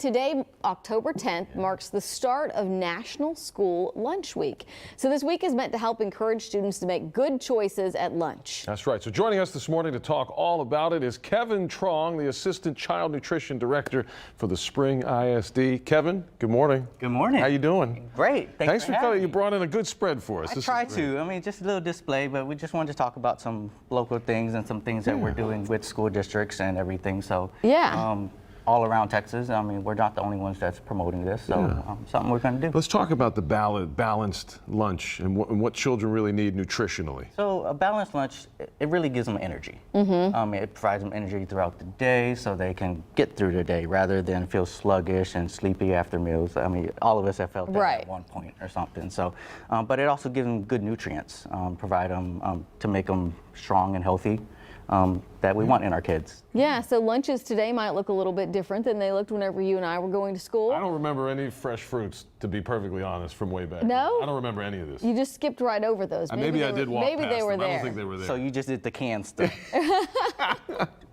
Today, October 10th, marks the start of National School Lunch Week. So this week is meant to help encourage students to make good choices at lunch. That's right. So joining us this morning to talk all about it is Kevin Trong, the Assistant Child Nutrition Director for the Spring ISD. Kevin, good morning. Good morning. How you doing? Great. Thanks for coming. having You me. brought in a good spread for us. I try to. I mean, just a little display, but we just wanted to talk about some local things and some things that we're doing with school districts and everything. So all around Texas. I mean, we're not the only ones that's promoting this, so something we're going to do. Let's talk about the balanced lunch and what children really need nutritionally. So a balanced lunch, it really gives them energy. It provides them energy throughout the day so they can get through the day rather than feel sluggish and sleepy after meals. I mean, all of us have felt that at one point or something. So, but it also gives them good nutrients, provide them to make them strong and healthy. That we want in our kids. Yeah, so lunches today might look a little bit different than they looked whenever you and I were going to school. I don't remember any fresh fruits, to be perfectly honest, from way back. No? I don't remember any of this. You just skipped right over those. Maybe I did walk past Maybe they were them. there. I don't think they were there. So you just did the canned stuff.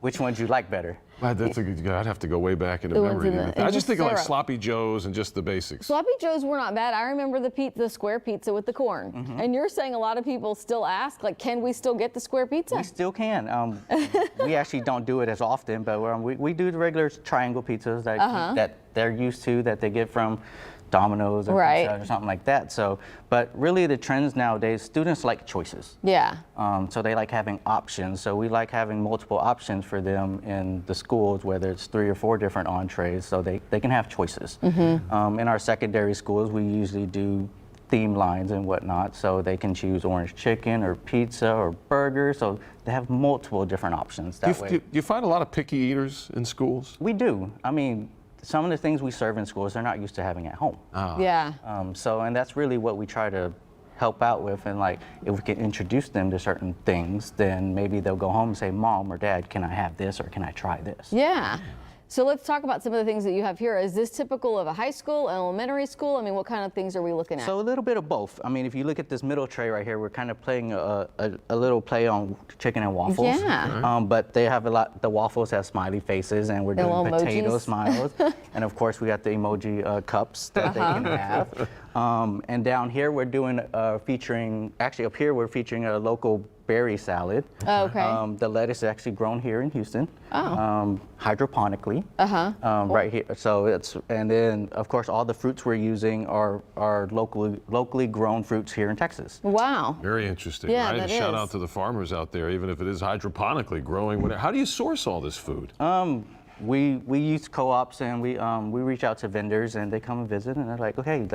Which ones you like better? That's a good, I'd have to go way back into The ones memory. in the- I in just the think of like syrup. sloppy joes and just the basics. Sloppy Joes were not bad. I remember the square pizza with the corn. And you're saying a lot of people still ask, like, can we still get the square pizza? We still can. We actually don't do it as often, but we do the regular triangle pizzas that they're used to, that they get from Domino's or Pizza Hut or something like that. So, but really the trends nowadays, students like choices. Yeah. So they like having options. So we like having multiple options for them in the schools, whether it's 3 or 4 different entrees, so they can have choices. In our secondary schools, we usually do theme lines and whatnot, so they can choose orange chicken or pizza or burger, so they have multiple different options that way. Do you find a lot of picky eaters in schools? We do. I mean, some of the things we serve in schools, they're not used to having at home. Yeah. And that's really what we try to help out with, and like, if we can introduce them to certain things, then maybe they'll go home and say, Mom or Dad, can I have this or can I try this? Yeah. So let's talk about some of the things that you have here. Is this typical of a high school, elementary school? I mean, what kind of things are we looking at? So a little bit of both. I mean, if you look at this middle tray right here, we're kind of playing a little play on chicken and waffles. Yeah. But they have the waffles have smiley faces, and we're doing little potato emojis. smiles. And of course, we got the emoji cups that they can have. And down here, we're doing featuring a local berry salad. Oh, okay. The lettuce is actually grown here in Houston, hydroponically. Right here. So and then of course all the fruits we're using are locally grown fruits here in Texas. Wow. Very interesting. Yeah, right? that Shout is. out to the farmers out there, even if it is hydroponically growing. How do you source all this food? We use co-ops, and we reach out to vendors, and they come and visit, and they're like, okay,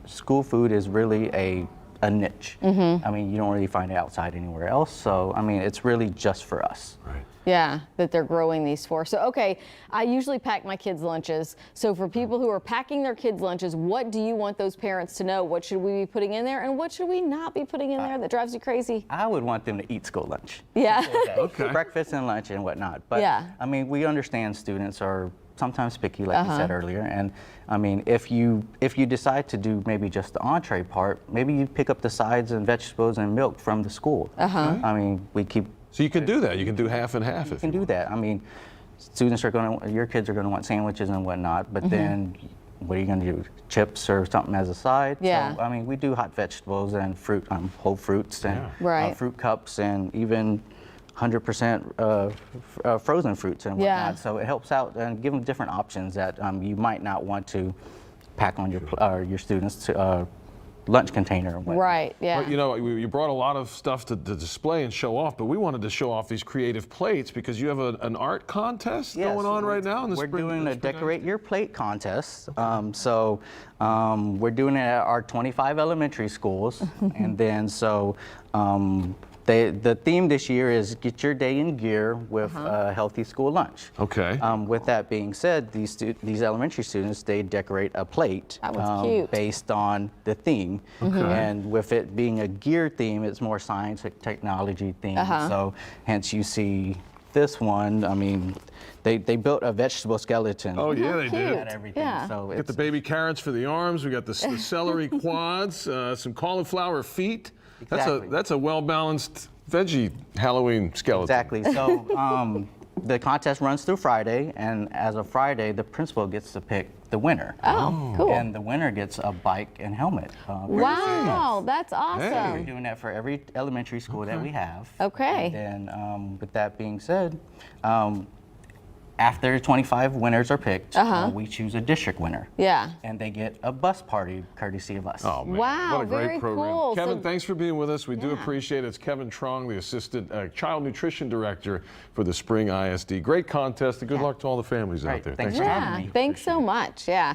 school food is really a niche. I mean, you don't really find it outside anywhere else. So, I mean, it's really just for us. Right. Yeah, that they're growing these for. So, okay, I usually pack my kids' lunches. So for people who are packing their kids' lunches, what do you want those parents to know? What should we be putting in there, and what should we not be putting in there that drives you crazy? I would want them to eat school lunch. Yeah. Okay. Breakfast and lunch and whatnot. But, I mean, we understand students are sometimes picky, like you said earlier. And I mean, if you decide to do maybe just the entree part, maybe you pick up the sides and vegetables and milk from the school. I mean, we keep. So you can do that. You can do half and half. You can do that. I mean, your kids are going to want sandwiches and whatnot, but then what are you going to do? Chips or something as a side? Yeah. So, I mean, we do hot vegetables and fruit, whole fruits and fruit cups, and even 100% frozen fruits and whatnot. Yeah. So it helps out and give them different options that you might not want to pack on your students' lunch container and whatnot. Right, yeah. But, you know, you brought a lot of stuff to display and show off, but we wanted to show off these creative plates because you have an art contest going on right now in the We're spring. doing a Decorate Your Plate contest. We're doing it at our 25 elementary schools. And then the theme this year is Get Your Day in Gear with a healthy school lunch. Okay. With that being said, these elementary students, they decorate a plate That one's cute. based on the theme. And with it being a gear theme, it's more science and technology theme. So hence you see this one. I mean, they built a vegetable skeleton. Oh yeah, they did. And everything. Yeah. So We got the baby carrots for the arms. We got the celery quads, some cauliflower feet. Exactly. That's a well-balanced veggie Halloween skeleton. Exactly. So The contest runs through Friday, and as of Friday, the principal gets to pick the winner. Oh, cool. And the winner gets a bike and helmet. Wow, that's awesome. We're doing that for every elementary school that we have. Okay. And then, with that being said, after 25 winners are picked, we choose a district winner. Yeah. And they get a bus party courtesy of us. Oh, man. Wow, What a great very program. cool. Kevin, So- thanks for being with us. We do Yeah. appreciate it. It's Kevin Trong, the Assistant Child Nutrition Director for the Spring ISD. Great contest, and good luck to all the families out Right. there. Thanks for for having having me. me. Thanks so much. Yeah.